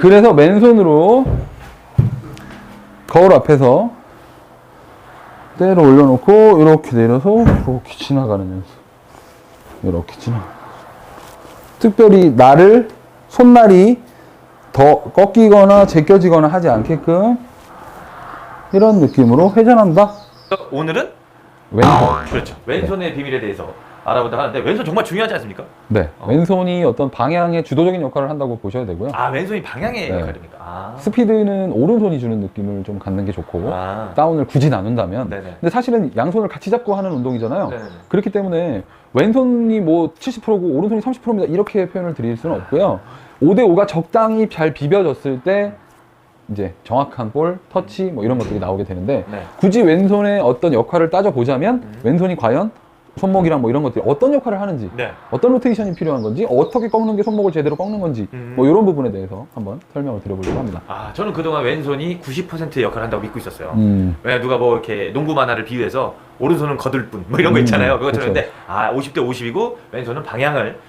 그래서 맨손으로 거울 앞에서 때를 올려놓고 이렇게 내려서 이렇게 지나가는 연습. 이렇게 지나가. 특별히 손날이 더 꺾이거나 제껴지거나 하지 않게끔 이런 느낌으로 회전한다. 오늘은 왼손. 그렇죠. 왼손의 비밀에 대해서 알아보도록 하는데 왼손 정말 중요하지 않습니까? 네. 왼손이 어떤 방향의 주도적인 역할을 한다고 보셔야 되고요. 아, 왼손이 방향의 네. 역할입니까? 아. 스피드는 오른손이 주는 느낌을 좀 갖는 게 좋고 다운을 굳이 나눈다면 네네. 근데 사실은 양손을 같이 잡고 하는 운동이잖아요. 네네. 그렇기 때문에 왼손이 뭐 70%고 오른손이 30%입니다. 이렇게 표현을 드릴 수는 없고요. 5대5가 적당히 잘 비벼졌을 때 이제 정확한 볼, 터치 뭐 이런 것들이 나오게 되는데 네. 굳이 왼손의 어떤 역할을 따져보자면 왼손이 과연 손목이랑 뭐 이런 것들이 어떤 역할을 하는지 네. 어떤 로테이션이 필요한 건지 어떻게 꺾는 게 손목을 제대로 꺾는 건지 뭐 이런 부분에 대해서 한번 설명을 드려보려고 합니다. 아, 저는 그동안 왼손이 90%의 역할을 한다고 믿고 있었어요. 왜 누가 뭐 이렇게 농구 만화를 비유해서 오른손은 거들 뿐 뭐 이런 거 있잖아요. 그것처럼 그렇죠. 근데 50대 50이고 왼손은 방향을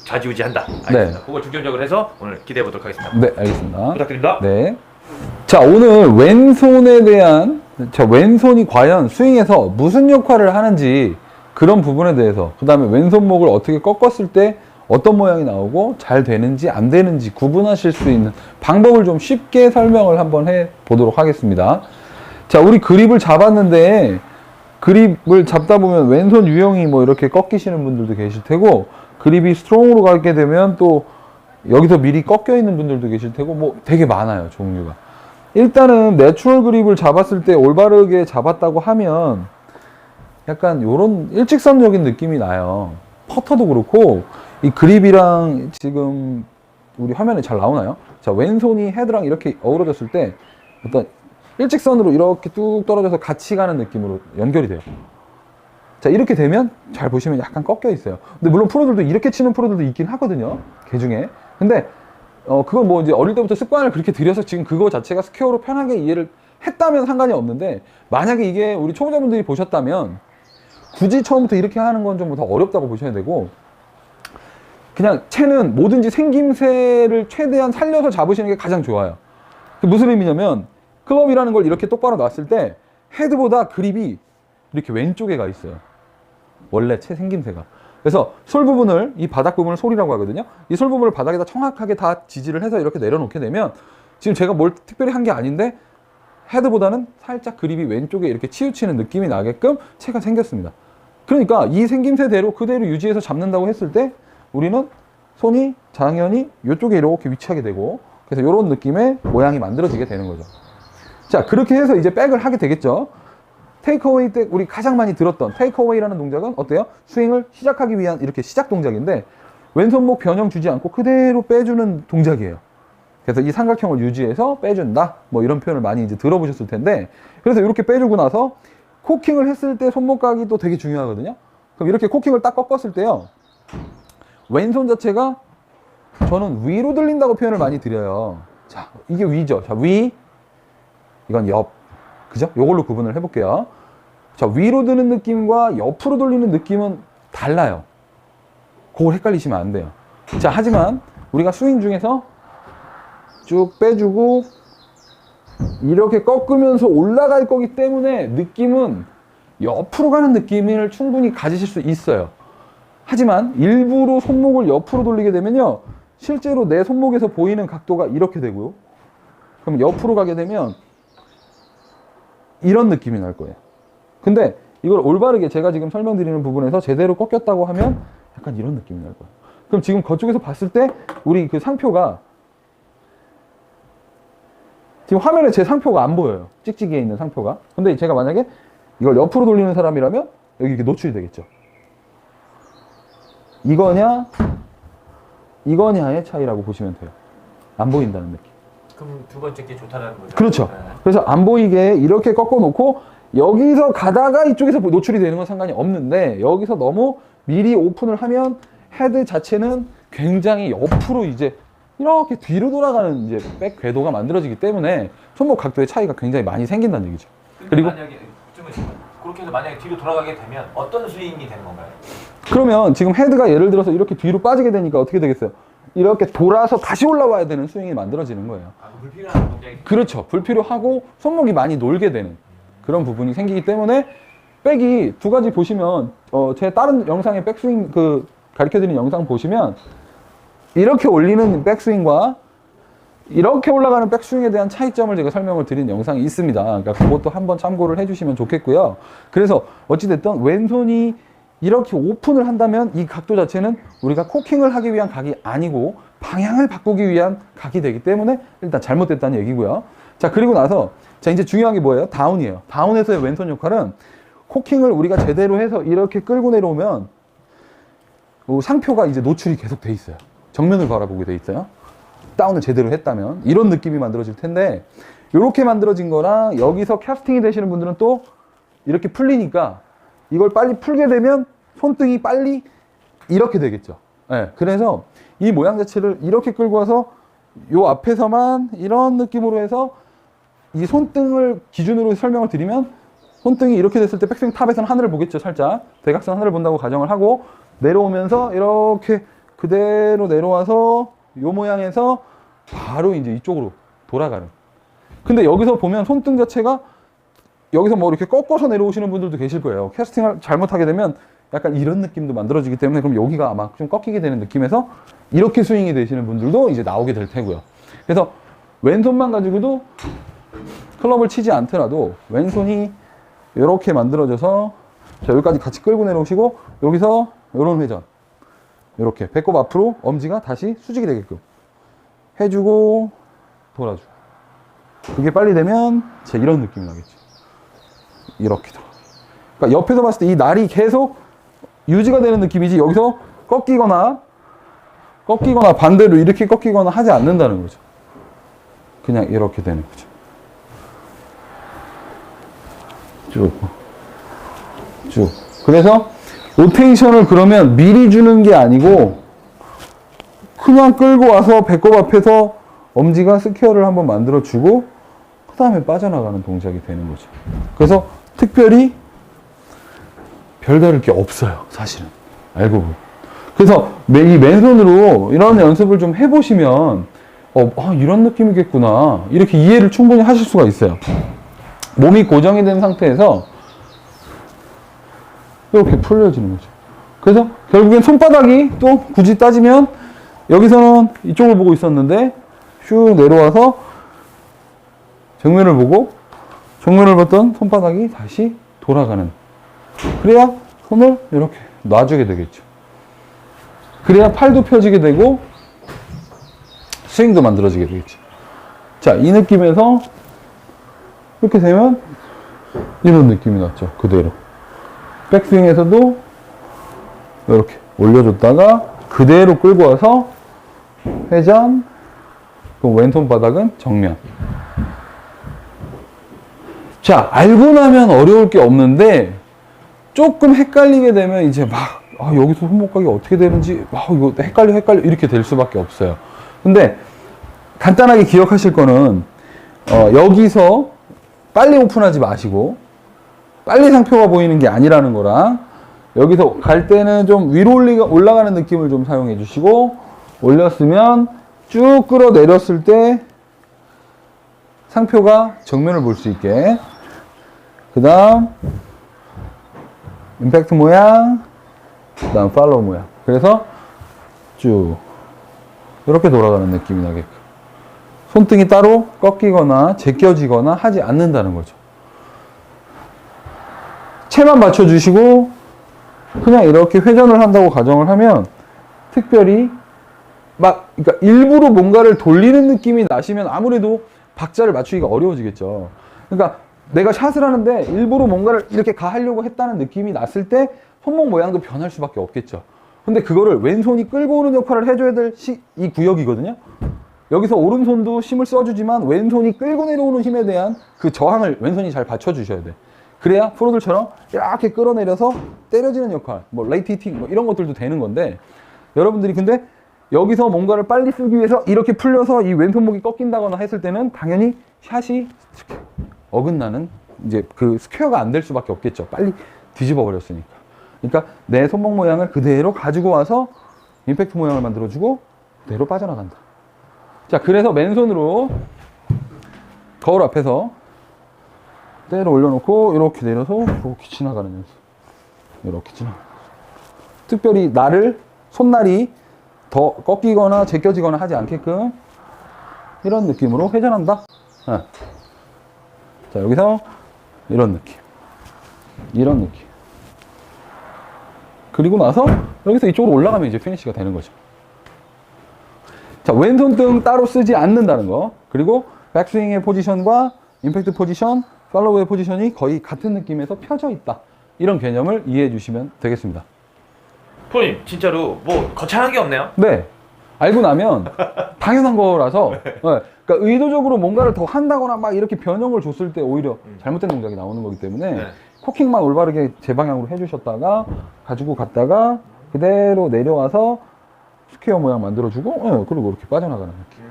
좌지우지한다. 알겠습니다. 네. 그걸 중점적으로 해서 오늘 기대해 보도록 하겠습니다. 네, 알겠습니다. 부탁드립니다. 네. 자, 오늘 왼손이 과연 스윙에서 무슨 역할을 하는지 그런 부분에 대해서, 그 다음에 왼손목을 어떻게 꺾었을 때 어떤 모양이 나오고 잘 되는지 안 되는지 구분하실 수 있는 방법을 좀 쉽게 설명을 한번 해 보도록 하겠습니다. 자, 우리 그립을 잡았는데 그립을 잡다 보면 왼손 유형이 뭐 이렇게 꺾이시는 분들도 계실 테고, 그립이 스트롱으로 가게 되면 또 여기서 미리 꺾여 있는 분들도 계실 테고, 뭐 되게 많아요, 종류가. 일단은 내추럴 그립을 잡았을 때 올바르게 잡았다고 하면 약간 요런 일직선적인 느낌이 나요. 퍼터도 그렇고 이 그립이랑 지금 우리 화면에 잘 나오나요? 자, 왼손이 헤드랑 이렇게 어우러졌을 때 어떤 일직선으로 이렇게 뚝 떨어져서 같이 가는 느낌으로 연결이 돼요. 자, 이렇게 되면 잘 보시면 약간 꺾여 있어요. 근데 물론 프로들도 이렇게 치는 프로들도 있긴 하거든요, 개 중에. 근데 그건 뭐 이제 어릴 때부터 습관을 그렇게 들여서 지금 그거 자체가 스퀘어로 편하게 이해를 했다면 상관이 없는데, 만약에 이게 우리 초보자분들이 보셨다면 굳이 처음부터 이렇게 하는 건 좀 더 어렵다고 보셔야 되고, 그냥 채는 뭐든지 생김새를 최대한 살려서 잡으시는 게 가장 좋아요. 그 무슨 의미냐면 클럽이라는 걸 이렇게 똑바로 놨을 때 헤드보다 그립이 이렇게 왼쪽에 가 있어요, 원래 채 생김새가. 그래서 솔 부분을, 이 바닥 부분을 솔이라고 하거든요. 이 솔 부분을 바닥에다 정확하게 다 지지를 해서 이렇게 내려놓게 되면, 지금 제가 뭘 특별히 한 게 아닌데 헤드보다는 살짝 그립이 왼쪽에 이렇게 치우치는 느낌이 나게끔 채가 생겼습니다. 그러니까 이 생김새대로 그대로 유지해서 잡는다고 했을 때 우리는 손이 당연히 이쪽에 이렇게 위치하게 되고, 그래서 이런 느낌의 모양이 만들어지게 되는 거죠. 자, 그렇게 해서 이제 백을 하게 되겠죠. 테이크어웨이 때 우리 가장 많이 들었던 테이크어웨이라는 동작은 어때요? 스윙을 시작하기 위한 이렇게 시작 동작인데 왼손목 변형 주지 않고 그대로 빼주는 동작이에요. 그래서 이 삼각형을 유지해서 빼준다, 뭐 이런 표현을 많이 이제 들어보셨을 텐데, 그래서 이렇게 빼주고 나서 코킹을 했을 때 손목각이 또 되게 중요하거든요. 그럼 이렇게 코킹을 딱 꺾었을 때요, 왼손 자체가 저는 위로 들린다고 표현을 많이 드려요. 자, 이게 위죠. 자, 위, 이건 옆, 그죠? 요걸로 구분을 해볼게요. 자, 위로 드는 느낌과 옆으로 돌리는 느낌은 달라요. 그걸 헷갈리시면 안 돼요. 자, 하지만 우리가 스윙 중에서 쭉 빼주고 이렇게 꺾으면서 올라갈 거기 때문에 느낌은 옆으로 가는 느낌을 충분히 가지실 수 있어요. 하지만 일부러 손목을 옆으로 돌리게 되면요, 실제로 내 손목에서 보이는 각도가 이렇게 되고요, 그럼 옆으로 가게 되면 이런 느낌이 날 거예요. 근데 이걸 올바르게 제가 지금 설명드리는 부분에서 제대로 꺾였다고 하면 약간 이런 느낌이 날 거예요. 그럼 지금 거쪽에서 봤을 때 우리 그 상표가, 지금 화면에 제 상표가 안 보여요, 찍찍이에 있는 상표가. 근데 제가 만약에 이걸 옆으로 돌리는 사람이라면 여기 이렇게 노출이 되겠죠. 이거냐의 차이라고 보시면 돼요. 안 보인다는 느낌. 그럼 두 번째 게 좋다라는 거죠. 그렇죠. 네. 그래서 안 보이게 이렇게 꺾어 놓고 여기서 가다가 이쪽에서 노출이 되는 건 상관이 없는데, 여기서 너무 미리 오픈을 하면 헤드 자체는 굉장히 옆으로 이제 이렇게 뒤로 돌아가는 이제 백 궤도가 만들어지기 때문에 손목 각도의 차이가 굉장히 많이 생긴다는 얘기죠. 그리고 만약에 그렇게 해서 만약에 뒤로 돌아가게 되면 어떤 스윙이 되는 건가요? 그러면 지금 헤드가 예를 들어서 이렇게 뒤로 빠지게 되니까 어떻게 되겠어요? 이렇게 돌아서 다시 올라와야 되는 스윙이 만들어지는 거예요. 불필요한 동작이. 그렇죠. 불필요하고 손목이 많이 놀게 되는 그런 부분이 생기기 때문에 백이 두 가지 보시면 제 다른 영상에 백스윙 가르쳐드리는 영상 보시면 이렇게 올리는 백스윙과 이렇게 올라가는 백스윙에 대한 차이점을 제가 설명을 드린 영상이 있습니다. 그러니까 그것도 한번 참고를 해주시면 좋겠고요. 그래서 어찌됐든 왼손이 이렇게 오픈을 한다면 이 각도 자체는 우리가 코킹을 하기 위한 각이 아니고 방향을 바꾸기 위한 각이 되기 때문에 일단 잘못됐다는 얘기고요. 자, 그리고 나서 자, 이제 중요한 게 뭐예요? 다운이에요. 다운에서의 왼손 역할은 코킹을 우리가 제대로 해서 이렇게 끌고 내려오면 상표가 이제 노출이 계속 돼 있어요. 정면을 바라보게 돼 있어요. 다운을 제대로 했다면 이런 느낌이 만들어질 텐데 이렇게 만들어진 거랑 여기서 캐스팅이 되시는 분들은 또 이렇게 풀리니까 이걸 빨리 풀게 되면 손등이 빨리 이렇게 되겠죠. 네, 그래서 이 모양 자체를 이렇게 끌고 와서 요 앞에서만 이런 느낌으로 해서 이 손등을 기준으로 설명을 드리면 손등이 이렇게 됐을 때 백스윙 탑에서는 하늘을 보겠죠. 살짝 대각선 하늘을 본다고 가정을 하고 내려오면서 이렇게 그대로 내려와서 요 모양에서 바로 이제 이쪽으로 돌아가는. 근데 여기서 보면 손등 자체가 여기서 뭐 이렇게 꺾어서 내려오시는 분들도 계실 거예요. 캐스팅을 잘못하게 되면 약간 이런 느낌도 만들어지기 때문에 그럼 여기가 아마 좀 꺾이게 되는 느낌에서 이렇게 스윙이 되시는 분들도 이제 나오게 될 테고요. 그래서 왼손만 가지고도 클럽을 치지 않더라도 왼손이 이렇게 만들어져서 자, 여기까지 같이 끌고 내려오시고 여기서 이런 회전 이렇게 배꼽 앞으로 엄지가 다시 수직이 되게끔 해주고 돌아주고 그게 빨리 되면 자, 이런 느낌이 나겠죠. 이렇게 들어. 그러니까 옆에서 봤을 때 이 날이 계속 유지가 되는 느낌이지 여기서 꺾이거나 반대로 이렇게 꺾이거나 하지 않는다는 거죠. 그냥 이렇게 되는 거죠. 쭉. 그래서 로테이션을 그러면 미리 주는 게 아니고 그냥 끌고 와서 배꼽 앞에서 엄지가 스퀘어를 한번 만들어 주고 그 다음에 빠져나가는 동작이 되는 거죠. 그래서 특별히 별다를 게 없어요. 사실은. 알고 보면. 그래서 이 맨손으로 이런 연습을 좀 해보시면 이런 느낌이겠구나. 이렇게 이해를 충분히 하실 수가 있어요. 몸이 고정이 된 상태에서 이렇게 풀려지는 거죠. 그래서 결국엔 손바닥이 또 굳이 따지면 여기서는 이쪽을 보고 있었는데 슉 내려와서 정면을 보고 정면을 봤던 손바닥이 다시 돌아가는. 그래야 손을 이렇게 놔주게 되겠죠. 그래야 팔도 펴지게 되고 스윙도 만들어지게 되겠죠. 자, 이 느낌에서 이렇게 되면 이런 느낌이 났죠. 그대로. 백스윙에서도 이렇게 올려줬다가 그대로 끌고 와서 회전, 그럼 왼손 바닥은 정면. 자, 알고 나면 어려울 게 없는데 조금 헷갈리게 되면 이제 막 여기서 손목각이 어떻게 되는지 이거 헷갈려 이렇게 될 수밖에 없어요. 근데 간단하게 기억하실 거는 여기서 빨리 오픈하지 마시고 빨리 상표가 보이는 게 아니라는 거랑 여기서 갈 때는 좀 위로 올라가는 느낌을 좀 사용해 주시고 올렸으면 쭉 끌어내렸을 때 상표가 정면을 볼 수 있게 그 다음 임팩트 모양 그 다음 팔로우 모양 그래서 쭉 이렇게 돌아가는 느낌이 나게끔 손등이 따로 꺾이거나 제껴지거나 하지 않는다는 거죠. 채만 맞춰주시고 그냥 이렇게 회전을 한다고 가정을 하면 특별히 그러니까 일부러 뭔가를 돌리는 느낌이 나시면 아무래도 박자를 맞추기가 어려워지겠죠. 그러니까 내가 샷을 하는데 일부러 뭔가를 이렇게 가하려고 했다는 느낌이 났을 때 손목 모양도 변할 수밖에 없겠죠. 근데 그거를 왼손이 끌고 오는 역할을 해줘야 될 이 구역이거든요. 여기서 오른손도 힘을 써주지만 왼손이 끌고 내려오는 힘에 대한 그 저항을 왼손이 잘 받쳐주셔야 돼. 그래야 프로들처럼 이렇게 끌어내려서 때려지는 역할, 뭐 레이트 히팅 뭐 이런 것들도 되는 건데 여러분들이 근데 여기서 뭔가를 빨리 쓰기 위해서 이렇게 풀려서 이 왼손목이 꺾인다거나 했을 때는 당연히 샷이 어긋나는 이제 그 스퀘어가 안 될 수밖에 없겠죠. 빨리 뒤집어 버렸으니까. 그러니까 내 손목 모양을 그대로 가지고 와서 임팩트 모양을 만들어주고 그대로 빠져나간다. 자, 그래서 맨손으로 거울 앞에서 그대로 올려놓고 이렇게 내려서 이렇게 지나가는 연습. 이렇게 지나가. 특별히 손날이 더 꺾이거나 제껴지거나 하지 않게끔 이런 느낌으로 회전한다. 자, 여기서 이런 느낌. 이런 느낌. 그리고 나서 여기서 이쪽으로 올라가면 이제 피니시가 되는 거죠. 자, 왼손등 따로 쓰지 않는다는 거. 그리고 백스윙의 포지션과 임팩트 포지션, 팔로우의 포지션이 거의 같은 느낌에서 펴져 있다. 이런 개념을 이해해 주시면 되겠습니다. 프로님 진짜로 뭐 거창한 게 없네요. 네. 알고 나면 당연한 거라서 그러니까 의도적으로 뭔가를 더 한다거나 막 이렇게 변형을 줬을 때 오히려 잘못된 동작이 나오는 거기 때문에 네. 코킹만 올바르게 제 방향으로 해주셨다가 가지고 갔다가 그대로 내려와서 스퀘어 모양 만들어주고 그리고 이렇게 빠져나가는 느낌.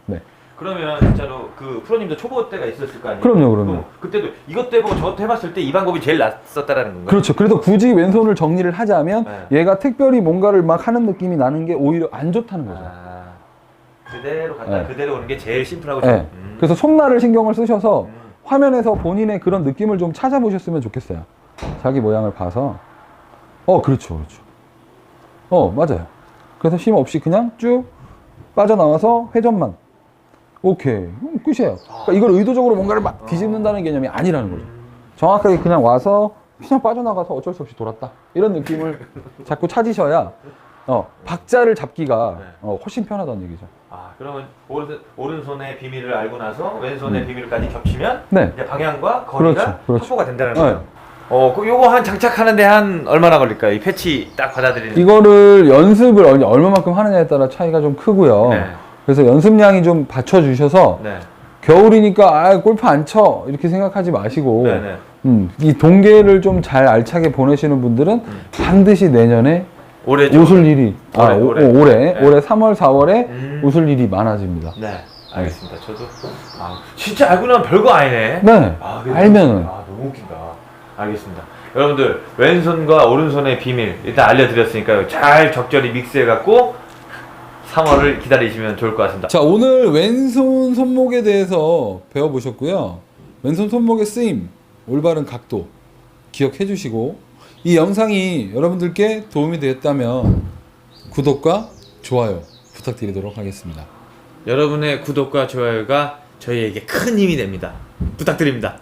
네. 그러면 진짜로 그 프로님도 초보 때가 있었을 거 아니에요? 그럼요. 그때도 이것 때보고 저것 해봤을 때 이 방법이 제일 낫었다라는 건가요? 그렇죠. 그래서 굳이 왼손을 정리를 하자면 얘가 특별히 뭔가를 막 하는 느낌이 나는 게 오히려 안 좋다는 거죠. 그대로 갔다 그대로 오는 게 제일 심플하고 네. 그래서 손날을 신경을 쓰셔서 화면에서 본인의 그런 느낌을 좀 찾아보셨으면 좋겠어요. 자기 모양을 봐서. 그렇죠. 맞아요. 그래서 쉼 없이 그냥 쭉 빠져나와서 회전만. 오케이. 끝이에요. 그러니까 이걸 의도적으로 뭔가를 막 뒤집는다는 개념이 아니라는 거죠. 정확하게 그냥 와서 그냥 빠져나가서 어쩔 수 없이 돌았다. 이런 느낌을 자꾸 찾으셔야 박자를 잡기가 훨씬 편하다는 얘기죠. 그러면 오른손의 비밀을 알고 나서 왼손의 비밀까지 겹치면 네. 이제 방향과 거리가 그렇죠. 확보가 된다는 거죠. 그럼 요거 한 장착하는데 한 얼마나 걸릴까요? 이 패치 딱 받아들이는. 이거를 연습을 얼마만큼 하느냐에 따라 차이가 좀 크고요. 네. 그래서 연습량이 좀 받쳐주셔서 네. 겨울이니까 골프 안 쳐 이렇게 생각하지 마시고 네. 이 동계를 좀 잘 알차게 보내시는 분들은 반드시 내년에 올해죠? 웃을 일이 올해 네. 3월 4월에 웃을 일이 많아집니다. 네, 알겠습니다. 저도 진짜 알고 나면 별거 아니네. 네, 알면은 너무 웃긴다. 알겠습니다. 여러분들 왼손과 오른손의 비밀 일단 알려드렸으니까요. 잘 적절히 믹스해갖고 3월을 기다리시면 좋을 것 같습니다. 자, 오늘 왼손 손목에 대해서 배워보셨고요. 왼손 손목의 쓰임, 올바른 각도 기억해 주시고 이 영상이 여러분들께 도움이 되었다면 구독과 좋아요 부탁드리도록 하겠습니다. 여러분의 구독과 좋아요가 저희에게 큰 힘이 됩니다. 부탁드립니다.